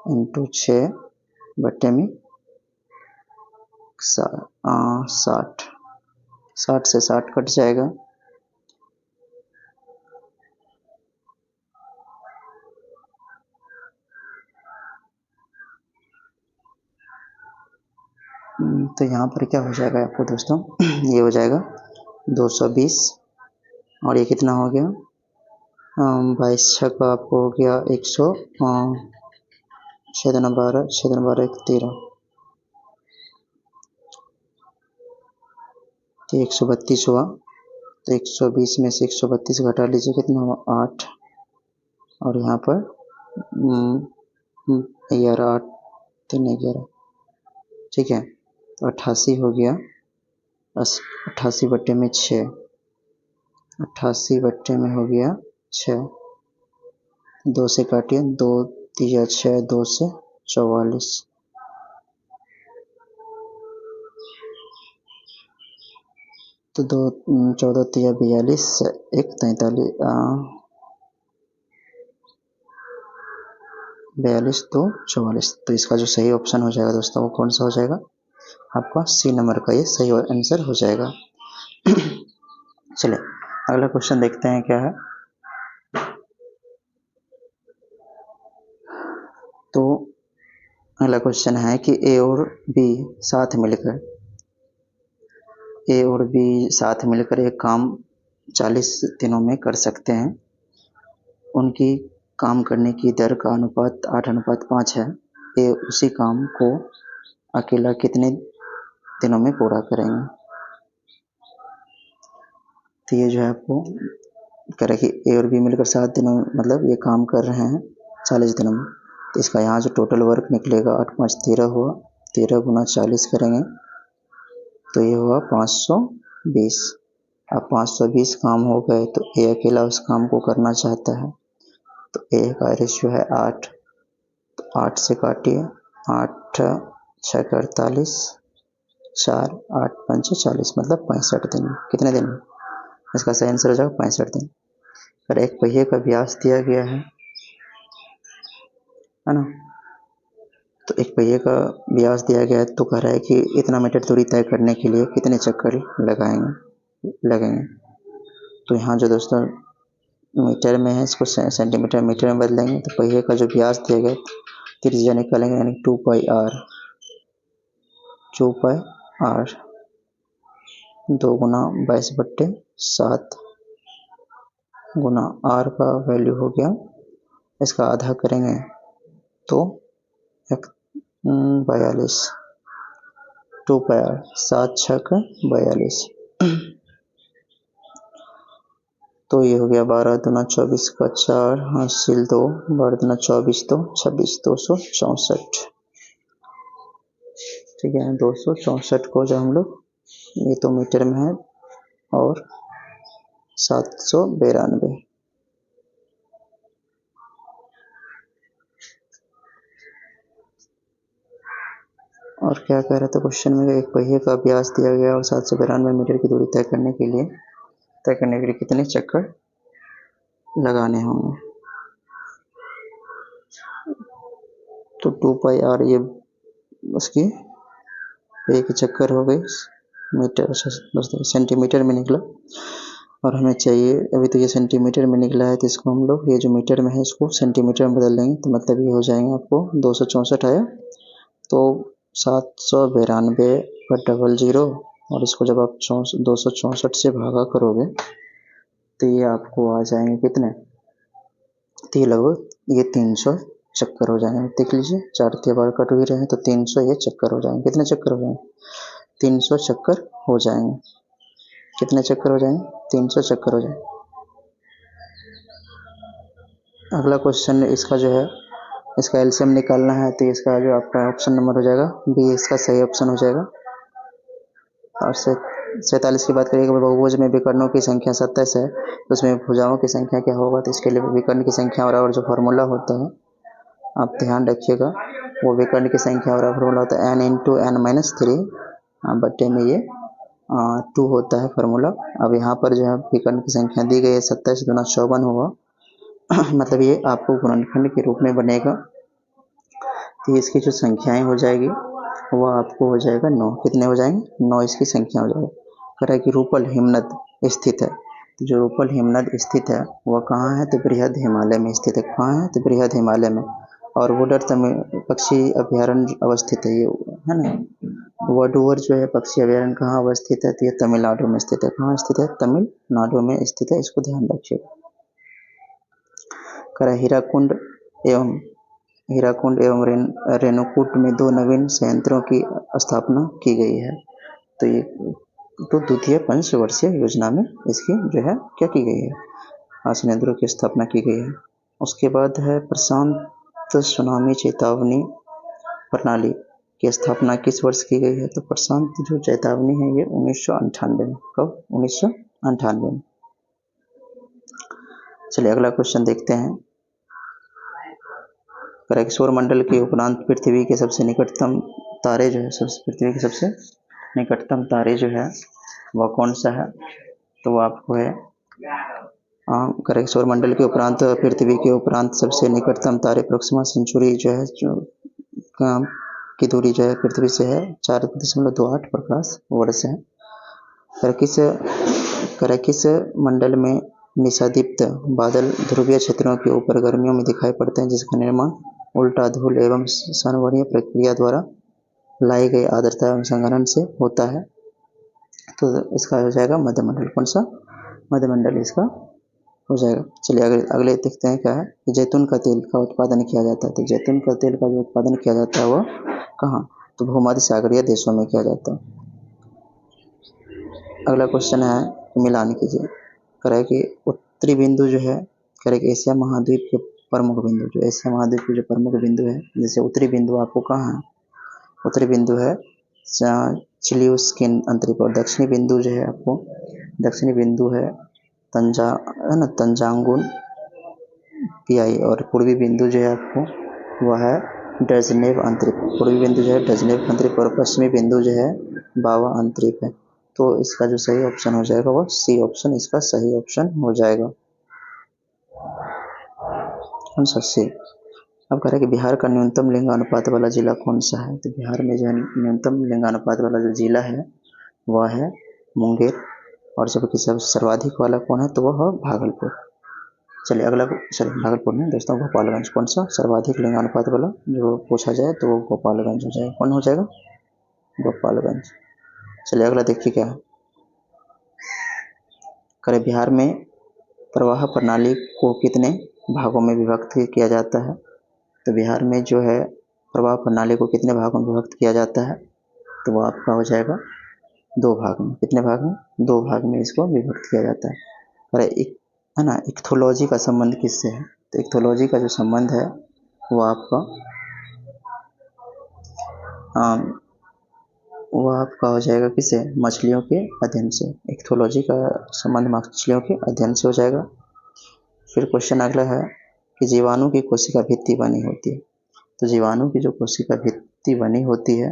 इंटू 6 बट्टे में 60, 60 से 60 कट जाएगा, तो यहाँ पर क्या हो जाएगा आपको दोस्तों, ये हो जाएगा 220 और ये कितना हो गया 22 छक्का आपको हो गया 100, 6 दूना 12, 6 दूना 12 13, तो 132 हुआ, तो 120 में से 132 घटा लीजिए कितना हुआ 8, और यहाँ पर 11 8 3 11, ठीक है, तो 88 हो गया, 88 बट्टे में 6, 88 बट्टे में हो गया 6, 2 से काटिए, 2 तिया 6, 2 से 44, तो 2 14 तिया 42, 1 43, 42 2 44। तो इसका जो सही ऑप्शन हो जाएगा दोस्तों वो कौन सा हो जाएगा, आपका सी नंबर का ये सही आंसर हो जाएगा। चलिए अगला क्वेश्चन देखते हैं क्या है। तो अगला क्वेश्चन है कि ए और बी साथ मिलकर एक काम 40 दिनों में कर सकते हैं। उनकी काम करने की दर का अनुपात 8:5 है। ए उसी काम को अकेला कितने दिनों में पूरा करेंगे। तो ये जो है आपको कह रहा है कि ए और बी मिलकर 7 दिनों में मतलब ये काम कर रहे हैं 40 दिनों में। तो इसका यहाँ जो टोटल वर्क निकलेगा 8 5 13 हुआ, 13 गुना 40 करेंगे तो ये हुआ 520। अब 520 काम हो गए तो ए अकेला उस काम को करना चाहता है। तो ए का रेशियो है 8, तो 8 से काटिए, 8 6 48, 4 8 5 40 मतलब 65 दिन। कितने दिन में, इसका सही आंसर हो जाएगा 65 दिन। और एक पहिए का व्यास दिया गया है ना, तो एक पहिए का व्यास दिया गया है तो कह रहा है कि इतना मीटर दूरी तय करने के लिए कितने चक्कर लगेंगे। तो यहाँ जो दोस्तों मीटर में है इसको सेंटीमीटर मीटर में बदलेंगे। तो पहिए का जो व्यास दिया गया त्रिज्या निकालेंगे यानी 2 पाई आर 2 गुना 22/7 गुना आर का वैल्यू हो गया, इसका आधा करेंगे तो 42, 2 पाई आर 7 6 42, तो ये हो गया 12 दूना 24 का 4 हासिल 2, 12 दूना 24 तो 26, 264। ठीक है, 264 को जो हम लोग ये तो मीटर में है और 792। और क्या कह रहा था क्वेश्चन में, एक पहिए का व्यास दिया गया और 792 मीटर की दूरी तय करने के लिए कितने चक्कर लगाने होंगे। तो 2 पाई आर ये उसकी एक चक्कर हो गई मीटर सेंटीमीटर में निकला, और हमें चाहिए अभी तो ये सेंटीमीटर में निकला है तो इसको हम लोग ये जो मीटर में है इसको सेंटीमीटर में बदल देंगे। तो मतलब ये हो जाएंगे आपको 264 आया तो 792/00, और इसको जब आप 264 से भागा करोगे तो ये आपको आ जाएंगे कितने, तो ये लगभग ये 300 चक्कर हो जाएंगे। देख लीजिए 4 बार कट भी रहे हैं तो 300 ये चक्कर हो जाएंगे। कितने चक्कर हो जाएंगे, 300 चक्कर हो जाएंगे। कितने चक्कर हो जाएंगे, 300 चक्कर हो जाएंगे। अगला क्वेश्चन इसका जो है इसका एलसीएम निकालना है, तो इसका जो आपका ऑप्शन नंबर हो जाएगा बी, इसका सही ऑप्शन हो जाएगा। और 47 की बात करिएगा, बहुभुज में विकर्णों की संख्या 27 है तो उसमें भुजाओं की संख्या क्या होगा। तो इसके लिए विकर्ण की संख्या और जो फॉर्मूला होता है आप ध्यान रखिएगा, वो विकर्ण की संख्या और फॉर्मूला होता है n इंटू n-3 बट्टे में ये 2 होता है फॉर्मूला। अब यहाँ पर जो है विकर्ण की संख्या दी गई है 27 दूना 54 होगा मतलब ये आपको गुणनखंड के रूप में बनेगा। तो इसकी जो संख्याएं हो जाएगी वो आपको हो जाएगा 9। कितने हो जाएंगे, 9 इसकी संख्या हो जाएगी। कह रहा है कि रूपल हिमनद स्थित है। तो जो रूपल हिमनद स्थित है वह कहाँ है, तो बृहद हिमालय में स्थित है। कहाँ है, तो बृहद हिमालय में। और वुडर पक्षी अभ्यारण्य अवस्थित है, ये है ना। वडूवर जो है पक्षी अभ्यारण्य कहाँ अवस्थित है, तो ये तमिलनाडु में स्थित है। कहाँ स्थित है, तमिलनाडु में स्थित है, इसको ध्यान रखिएगा। कह रहा है हीराकुंड एवं रेणुकूट में 2 नवीन संयंत्रों की स्थापना की गई है। तो ये तो द्वितीय पंचवर्षीय योजना में इसकी जो है क्या की गई है, संयंत्रों की स्थापना की गई है। उसके बाद है प्रशांत सुनामी चेतावनी प्रणाली की स्थापना किस वर्ष की गई है। तो प्रशांत जो चेतावनी है ये 1998 में। कब, 1998 में। चलिए अगला क्वेश्चन देखते हैं। करेक्ट, सौरमंडल के उपरांत पृथ्वी के सबसे निकटतम तारे जो है, पृथ्वी के सबसे निकटतम तारे जो है वह कौन सा है? तो वो आपको है करेक्ट, सौरमंडल के उपरांत पृथ्वी के उपरांत सबसे निकटतम तारे प्रोक्सिमा सेंचुरी जो है, जो की दूरी जो है पृथ्वी से है 4.28 प्रकाश वर्ष है। किस मंडल में निशादीप्त बादल ध्रुवीय क्षेत्रों के ऊपर गर्मियों में दिखाई पड़ते हैं, जिसका निर्माण उल्टा धूल एवं संवहनीय प्रक्रिया द्वारा लाई गई आर्द्रता एवं संघनन से होता है? तो इसका हो जाएगा मध्यमंडल। कौन सा? मध्यमंडल इसका हो जाएगा। चलिए अगले देखते हैं क्या है कि जैतून का तेल का उत्पादन किया जाता है। तो जैतून का तेल का जो उत्पादन किया जाता है वह कहाँ? तो भूमध्य सागरीय देशों में किया जाता है। अगला क्वेश्चन है, मिलान कीजिए। करे कि उत्तरी बिंदु जो है, करे कि एशिया महाद्वीप के प्रमुख बिंदु, जो एशिया महाद्वीप के जो प्रमुख बिंदु है, जैसे उत्तरी बिंदु आपको कहाँ है? उत्तरी बिंदु है चिलिउस्किन अंतरिक्ष, और दक्षिणी बिंदु जो है आपको, दक्षिणी बिंदु है तंजांगुन पीआई, और पूर्वी बिंदु जो है आपको वह है ब्रेजनेव अंतरिक्ष। पूर्वी बिंदु जो है ब्रेजनेव अंतरिक्ष, और पश्चिमी बिंदु जो है बावा अंतरिक्ष है। तो इसका जो सही ऑप्शन हो जाएगा वो सी ऑप्शन इसका सही ऑप्शन हो जाएगा। कौन सा? सी। अब कह रहे हैं कि बिहार का न्यूनतम लिंगानुपात वाला जिला कौन सा है? तो बिहार में जो है न्यूनतम लिंगानुपात वाला जो जिला है वह है मुंगेर, और जबकि सब सर्वाधिक वाला कौन है? तो वह है भागलपुर। चलिए अगला, चलिए भागलपुर में दोस्तों गोपालगंज। कौन सा? सर्वाधिक लिंगानुपात वाला जो पूछा जाए तो वो गोपालगंज हो जाएगा। कौन हो जाएगा? गोपालगंज। चलिए अगला देखिए क्या है। करे बिहार में प्रवाह प्रणाली को कितने भागों में विभक्त किया जाता है? तो बिहार में जो है प्रवाह प्रणाली को कितने भागों में विभक्त किया जाता है? तो वो आपका हो जाएगा 2 भाग में। कितने भाग में? 2 भाग में इसको विभक्त किया जाता है। और एक है ना, इक्थोलॉजी का संबंध किससे है? तो इक्थोलॉजी का जो संबंध है वो आपका हो जाएगा किससे? मछलियों के अध्ययन से। इक्थोलॉजी का संबंध मछलियों के अध्ययन से हो जाएगा। फिर क्वेश्चन अगला है कि जीवाणु की कोशिका भित्ति बनी होती है। तो जीवाणु की जो कोशिका भित्ति बनी होती है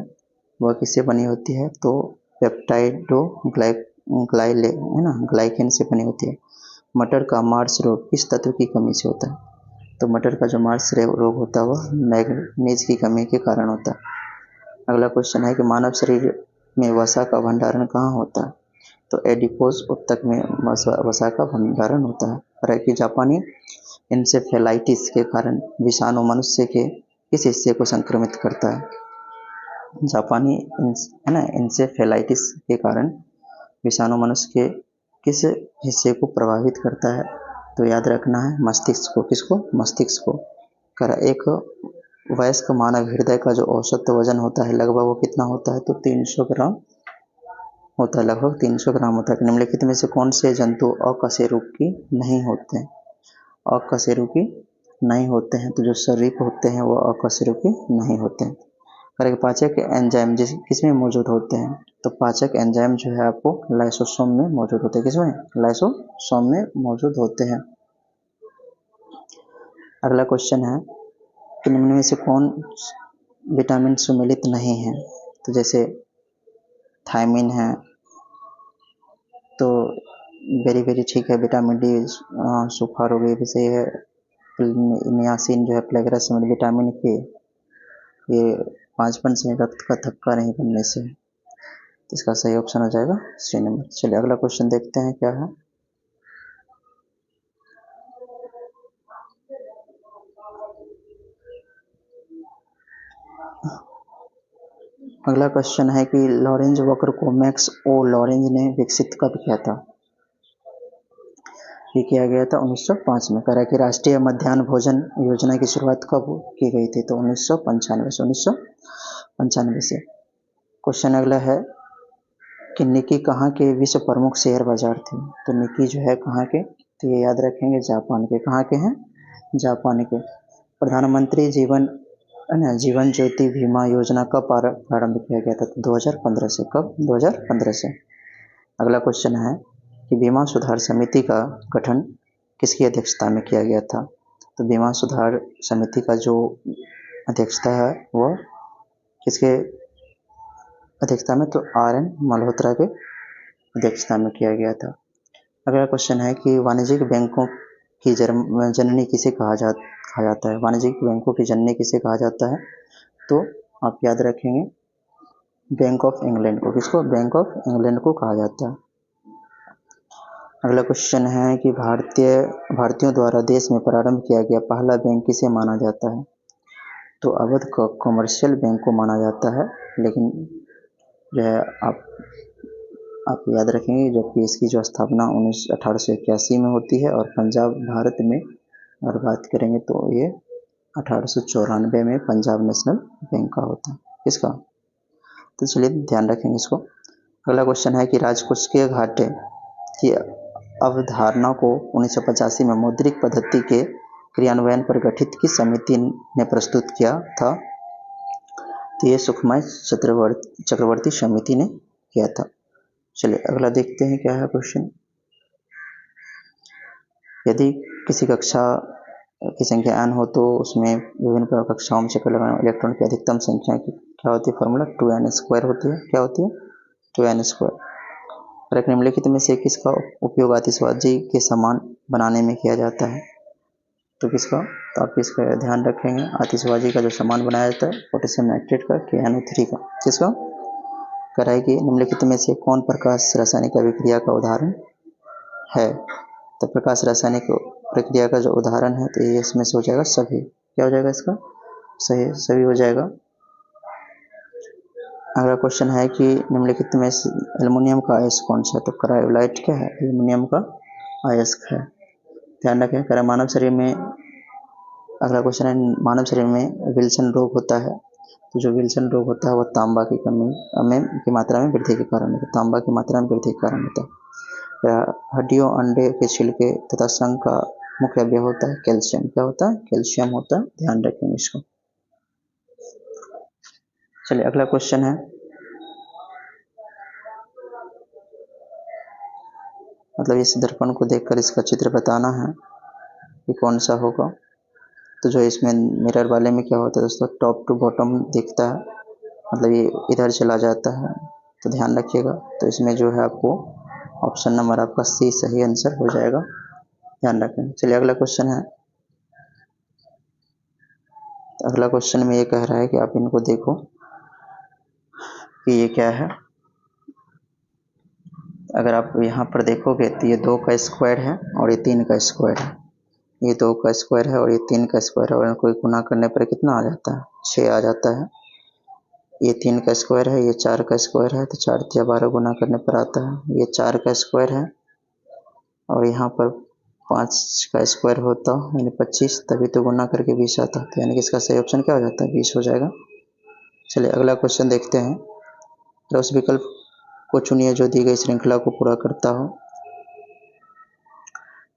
वह किससे बनी होती है? तो ग्लाइकेन से बनी होती है। मटर का मार्स रोग किस तत्व की कमी से होता है? तो मटर का जो मार्स रोग होता है वह मैग्नीज की कमी के कारण होता है। अगला क्वेश्चन है कि मानव शरीर में वसा का भंडारण कहाँ होता है? तो एडिपोज ऊतक में वसा का भंडारण होता है। और कि जापानी इंसेफेलाइटिस के कारण विषाणु मनुष्य के किस हिस्से को संक्रमित करता है? जापानी इंसेफेलाइटिस के कारण विषाणु मनुष्य के किस हिस्से को प्रभावित करता है? तो याद रखना है मस्तिष्क को। किसको? मस्तिष्क को। एक वयस्क मानव हृदय का जो औसत वजन होता है लगभग वो कितना होता है? तो 300 ग्राम होता है, लगभग 300 ग्राम होता है। निम्नलिखित में से कौन से जंतु अकशेरुकी नहीं होते हैं? अकशेरुकी नहीं होते हैं, तो जो सरीप होते हैं वो अकशेरुकी नहीं होते हैं। करेक्ट, पाचक एंजाइम किसमें मौजूद होते हैं? तो पाचक एंजाइम जो है आपको लाइसोसोम में मौजूद होते हैं। किसमें? लाइसोसोम में मौजूद होते हैं। अगला क्वेश्चन है कि निम्न में से कौन विटामिन सम्मिलित नहीं है? तो जैसे थायमिन है, तो वेरी ठीक है। विटामिन डी सूखा रोग जैसे है, नियासिन जो है प्लेग्रा में, विटामिन के ये 5 से रक्त का थक्का नहीं बनने से। तो इसका सही ऑप्शन हो जाएगा सी नंबर। चलिए अगला क्वेश्चन देखते हैं क्या है। अगला क्वेश्चन है कि लॉरेंज वक्र को मैक्स ओ लॉरेंज ने विकसित कब किया था? ये किया गया था 1905 में। कह कि राष्ट्रीय मध्याह्न भोजन योजना की शुरुआत कब की गई थी? तो 1995 से। क्वेश्चन अगला है कि निकी कहाँ के विश्व प्रमुख शेयर बाजार थे? तो निकी जो है कहाँ के? तो ये याद रखेंगे जापान के। कहाँ के हैं? जापान के। प्रधानमंत्री जीवन ज्योति बीमा योजना कब प्रारंभ किया गया था? तो 2015 से। कब? 2015 से। अगला क्वेश्चन है कि बीमा सुधार समिति का गठन किसकी अध्यक्षता में किया गया था? तो बीमा सुधार समिति का जो अध्यक्षता है वो किसके अध्यक्षता में? तो RN मल्होत्रा के अध्यक्षता में किया गया था। अगला क्वेश्चन है कि वाणिज्यिक बैंकों की जननी किसे कहा जाता है? वाणिज्यिक बैंकों की जननी किसे कहा जाता है? तो आप याद रखेंगे बैंक ऑफ इंग्लैंड को। किसको? बैंक ऑफ इंग्लैंड को कहा जाता है। अगला क्वेश्चन है कि भारतीयों द्वारा देश में प्रारंभ किया गया पहला बैंक किसे माना जाता है? तो अवध कॉमर्शियल बैंक को माना जाता है, लेकिन जो है आप याद रखेंगे जबकि इसकी जो स्थापना 1881 में होती है और पंजाब भारत में अगर बात करेंगे तो ये 1894 में पंजाब नेशनल बैंक का होता है। किसका? तो चलिए ध्यान रखेंगे इसको। अगला क्वेश्चन है कि राजकोषीय घाटे की अवधारणा को 1985 में मौद्रिक पद्धति के क्रियान्वयन पर गठित किस समिति ने प्रस्तुत किया था? तो ये सुखमय चक्रवर्ती समिति ने किया था। चलिए अगला देखते हैं क्या है क्वेश्चन। यदि किसी कक्षा की संख्या n हो तो उसमें विभिन्न कक्षाओं में चक्कर लगाने इलेक्ट्रॉन की अधिकतम संख्या की क्या होती है? फॉर्मूला 2n² होती है। क्या होती है? 2n²। निम्नलिखित में से किसका उपयोग आतिशबाजी के सामान बनाने में किया जाता है? तो किसका? तो आप इसका ध्यान रखेंगे आतिशबाजी का जो सामान बनाया जाता है पोटेशियम नाइट्रेट का KNO3 का। किसका? कराएगी निम्नलिखित में से कौन प्रकाश रासायनिक अभिक्रिया का उदाहरण है? तो प्रकाश रासायनिक प्रक्रिया का जो उदाहरण है तो ये इसमें से हो जाएगा सभी। क्या हो जाएगा इसका? सभी हो जाएगा। अगला क्वेश्चन है कि निम्नलिखित में एल्युमिनियम का अयस्क कौन सा है? तो क्रायोलाइट क्या है? एल्युमिनियम का अयस्क है। ध्यान रखें मानव शरीर में। अगला क्वेश्चन है मानव शरीर में विल्सन रोग होता है, तो जो विल्सन रोग होता है वो तांबा की कमी की मात्रा में वृद्धि के कारण होता है। तांबा की मात्रा में वृद्धि के कारण होता है। हड्डियों, अंडे के छिलके तथा संघ का मुख्य अवयव होता है कैल्शियम। क्या होता है? कैल्शियम होता है। ध्यान रखेंगे इसको। चलिए अगला क्वेश्चन है मतलब इस दर्पण को देखकर इसका चित्र बताना है कि कौन सा होगा। तो जो इसमें मिरर वाले में क्या होता है दोस्तों? टॉप टू बॉटम दिखता है, मतलब ये इधर चला जाता है, तो ध्यान रखिएगा। तो इसमें जो है आपको ऑप्शन नंबर आपका C सही आंसर हो जाएगा। ध्यान रखें। चलिए अगला क्वेश्चन है। अगला क्वेश्चन में ये कह रहा है कि आप इनको देखो कि ये क्या है। अगर आप यहाँ पर देखोगे तो ये 2 का स्क्वायर है और ये 3 का स्क्वायर है। ये 2 का स्क्वायर है और ये 3 का स्क्वायर है और इनको गुना करने पर कितना आ जाता है? 6 आ जाता है। ये 3 का स्क्वायर है, ये 4 का स्क्वायर है, तो 4 या 12 गुना करने पर आता है। ये 4 का स्क्वायर है और यहाँ पर 5 का स्क्वायर होता यानी 25, तभी तो गुना करके 20 आता है। यानी कि इसका सही ऑप्शन क्या हो जाता है? 20 हो जाएगा। चलिए अगला क्वेश्चन देखते हैं। तो उस विकल्प को चुनिए जो दी गई श्रृंखला को पूरा करता हो।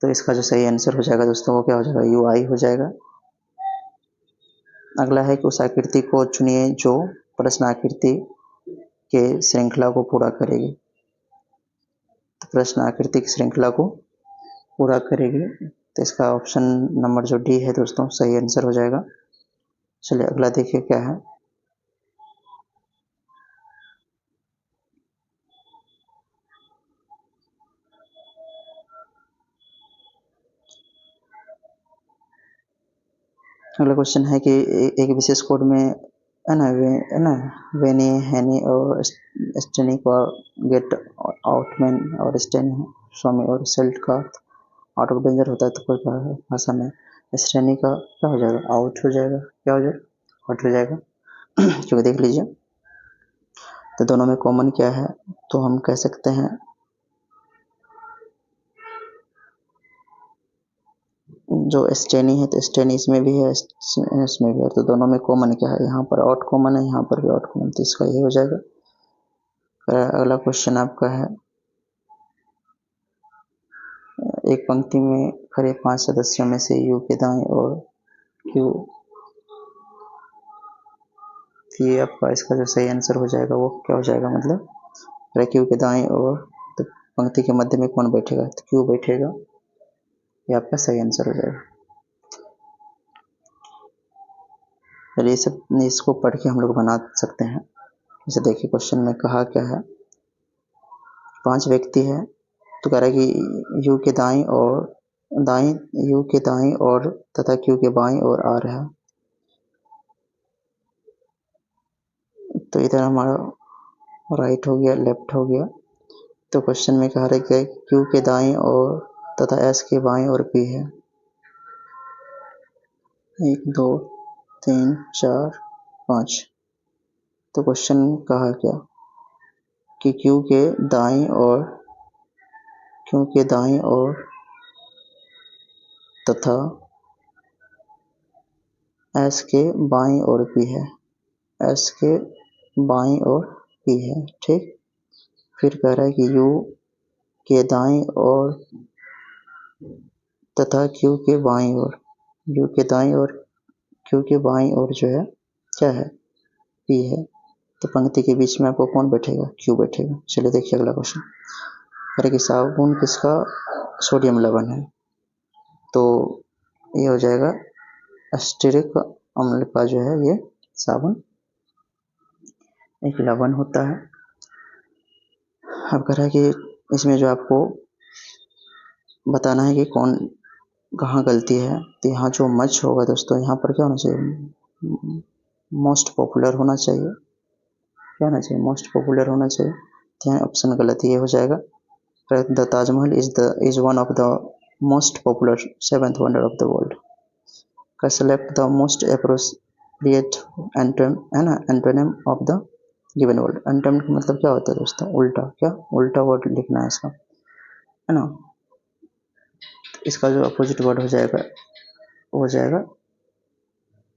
तो इसका जो सही आंसर हो जाएगा दोस्तों वो क्या हो जाएगा? UI हो जाएगा। अगला है कि उस आकृति को चुनिए जो प्रश्न आकृति के श्रृंखला को पूरा करेगी। तो प्रश्न आकृति की श्रृंखला को पूरा करेगी, तो इसका ऑप्शन नंबर जो D है दोस्तों सही आंसर हो जाएगा। चलिए अगला देखिए क्या है। अगला क्वेश्चन है कि एक विशेष कोड में है ना वेनी, हैनी और स्टेनी का गेट आउटमैन और स्टेन स्वामी और सेल्ट का आउट ऑफ डेंजर होता है। तो कोई भाषा में स्टेनी का क्या हो जाएगा? आउट हो जाएगा। क्या हो जाएगा? आउट हो जाएगा। क्योंकि देख लीजिए तो दोनों में कॉमन क्या है? तो हम कह सकते हैं जो स्टेनी है तो स्टेनी इसमें भी है, इसमें भी है, तो दोनों में कॉमन क्या है? यहाँ पर आउट कॉमन है, यहाँ पर भी आउट कॉमन, तो इसका ये हो जाएगा। अगला क्वेश्चन आपका है एक पंक्ति में खड़े 5 सदस्यों में से U के दाएं और Q, ये आपका इसका जो सही आंसर हो जाएगा वो क्या हो जाएगा? मतलब Q के दाएं और तो पंक्ति के मध्य में कौन बैठेगा? तो Q बैठेगा। ये आपका सही आंसर हो जाएगा। चलिए इसको पढ़ के हम लोग बना सकते हैं। जैसे देखिए क्वेश्चन में कहा क्या है, 5 व्यक्ति है तो कह रहा है कि यू के दाईं ओर तथा क्यू के बाईं ओर आ रहा है। तो इधर हमारा राइट हो गया, लेफ्ट हो गया। तो क्वेश्चन में कह रहा है कि क्यू के दाईं ओर तथा एस के बाईं ओर पी है। 1 2 3 4 5। तो क्वेश्चन कहा क्या कि क्यू के दाईं ओर तथा एस के बाईं ओर पी है। एस के बाईं ओर पी है, ठीक। फिर कह रहा है कि यू के दाईं ओर तथा क्यू के बाईं ओर, यू के दाईं ओर क्यू के बाईं ओर जो है क्या है, पी है। तो पंक्ति के बीच में आपको कौन बैठेगा, क्यू बैठेगा। चलिए देखिए अगला क्वेश्चन। कह रहे कि साबुन किसका, सोडियम लवण है। तो ये हो जाएगा एस्टेरिक अम्ल का जो है ये साबुन एक लवण होता है। अब कह रहा है कि इसमें जो आपको बताना है कि कौन कहाँ गलती है। तो यहाँ जो मच होगा दोस्तों, यहाँ पर क्या होना चाहिए, मोस्ट पॉपुलर होना चाहिए। क्या होना चाहिए, मोस्ट पॉपुलर होना चाहिए। तो यहाँ ऑप्शन गलत, ये हो जाएगा। The Taj Mahal is one of the most popular 7th wonder of the world. का select the most appropriate antonym of the given word. Antonym का मतलब क्या होता है दोस्तों, उल्टा। क्या, उल्टा वर्ड लिखना है इसका, है ना। इसका जो अपोजिट वर्ड हो जाएगा वो हो जाएगा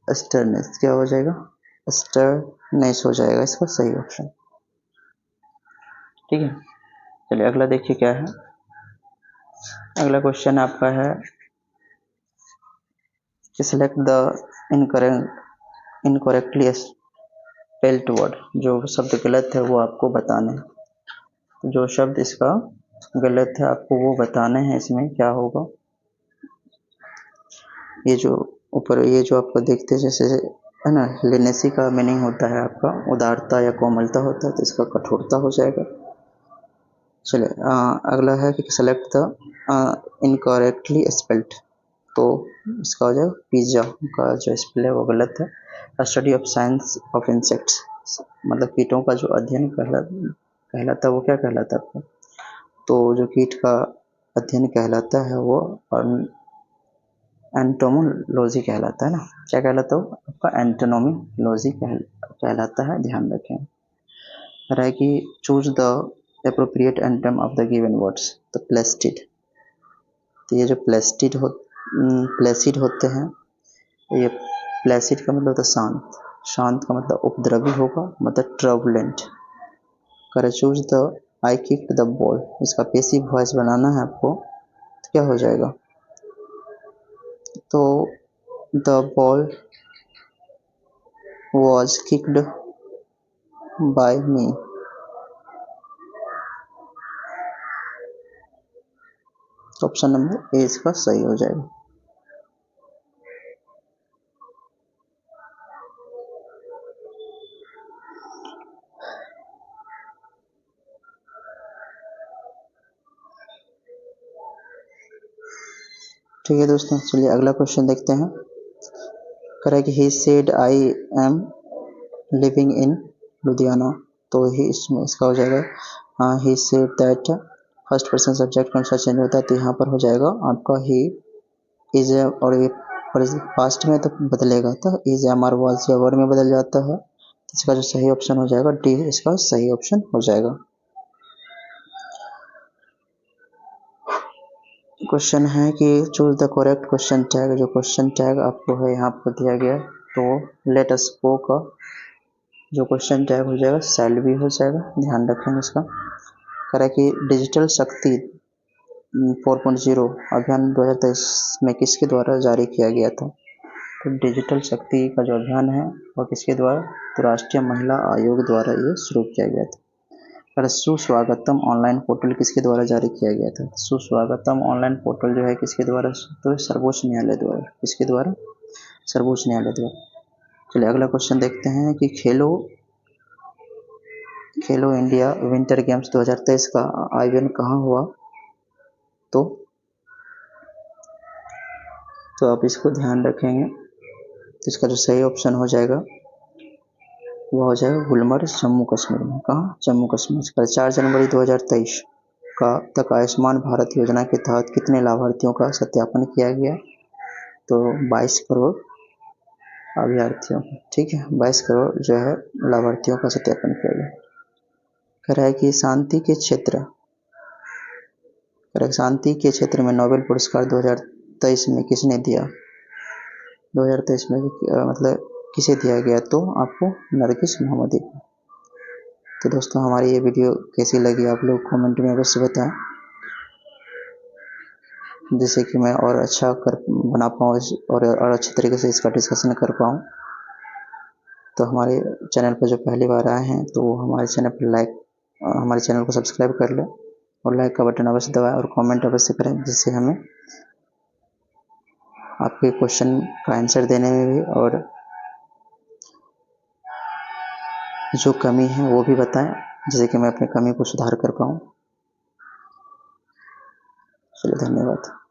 स्टर्नेस। क्या हो जाएगा, स्टर्नेस हो जाएगा इसका सही ऑप्शन, ठीक है। चलिए अगला देखिए क्या है। अगला क्वेश्चन आपका है कि select the incorrectly spelled word. जो शब्द गलत है वो आपको बताने हैं। जो शब्द इसका गलत है आपको वो बताने हैं। इसमें क्या होगा, ये जो ऊपर ये जो आपको देखते जैसे है ना, लेनेसी का मीनिंग होता है आपका उदारता या कोमलता होता है, तो इसका कठोरता हो जाएगा। चलिए अगला है कि सेलेक्ट द इनकरेक्टली स्पेल्ड। तो इसका हो जाएगा पिज्जा का जो स्पेल है वो गलत है। Study of science of insects, मतलब कीटों का जो अध्ययन कहलाता है वो क्या कहलाता है आपको। तो जो कीट का अध्ययन कहलाता है वो एंटोमोलॉजी कहलाता है ना। क्या कहलाता है आपका, एंटोनोमोलॉजी कहलाता है, ध्यान रखें। रहा है कि choose the appropriate antonym of the given words. तो प्लेस्टिड। तो ये जो प्लेसिड होते हैं, ये प्लेसिड का मतलब होता है शांत। शांत का मतलब उपद्रवी होगा, मतलब ट्रबुलेंट। कर choose the I kicked the ball. इसका पेसिव वॉइस बनाना है आपको, तो क्या हो जाएगा, तो the ball was kicked bye me. Option number A इसका सही हो जाएगा। ठीक है दोस्तों, चलिए अगला क्वेश्चन देखते हैं। कह कि he said I am living in Ludhiana. तो ही इसमें इसका हो जाएगा he said that. First person subject कौन सा चेंज होता है, तो यहाँ पर हो जाएगा आपका ही इज, और ये पास्ट में तो बदलेगा, तो इज एम आर वाज या वर में बदल जाता है। तो इसका जो सही ऑप्शन हो जाएगा डी, इसका सही ऑप्शन हो जाएगा। क्वेश्चन है कि choose the correct question tag. जो क्वेश्चन टैग आपको है यहाँ पर दिया गया, तो लेट अस गो का जो क्वेश्चन टैग हो जाएगा सेल भी हो जाएगा, ध्यान रखेंगे इसका। कह कि डिजिटल शक्ति 4.0 अभियान 2023 में किसके द्वारा जारी किया गया था। तो डिजिटल शक्ति का जो अभियान है वो किसके द्वारा, तो राष्ट्रीय महिला आयोग द्वारा ये शुरू किया गया था। पर सुस्वागतम ऑनलाइन पोर्टल किसके द्वारा जारी किया गया था? सुस्वागतम ऑनलाइन पोर्टल जो है किसके द्वारा? तो सर्वोच्च न्यायालय द्वारा। किसके द्वारा? सर्वोच्च न्यायालय द्वारा। चलिए अगला क्वेश्चन देखते हैं कि खेलो इंडिया विंटर गेम्स 2023 का आयोजन कहाँ हुआ? तो आप इसको ध्यान रखेंगे तो इसका जो सही ऑप्शन हो जाएगा वो हो जाएगा गुलमर्ग, जम्मू कश्मीर में। कहाँ? जम्मू कश्मीर। पर 4 जनवरी 2023 तक आयुष्मान भारत योजना के तहत कितने लाभार्थियों का सत्यापन किया गया? तो 22 करोड़ अभ्यर्थियों। ठीक है, 22 करोड़ जो है लाभार्थियों का सत्यापन किया गया। कह रहा है कि शांति के क्षेत्र में नोबेल पुरस्कार 2023 में किसने दिया? 2023 में मतलब किसे दिया गया? तो आपको नरगिस मोहम्मदी को। तो दोस्तों हमारी ये वीडियो कैसी लगी आप लोग कमेंट में अवश्य बताएं, जिससे कि मैं और अच्छा बना पाऊँ और अच्छे तरीके से इसका डिस्कशन कर पाऊँ। तो हमारे चैनल पर जो पहली बार आए हैं तो हमारे चैनल को सब्सक्राइब कर लें और लाइक का बटन अवश्य दबाएं और कमेंट अवश्य करें, जिससे हमें आपके क्वेश्चन का आंसर देने में भी और जो कमी है वो भी बताएं, जिससे कि मैं अपनी कमी को सुधार कर पाऊँ। चलिए धन्यवाद।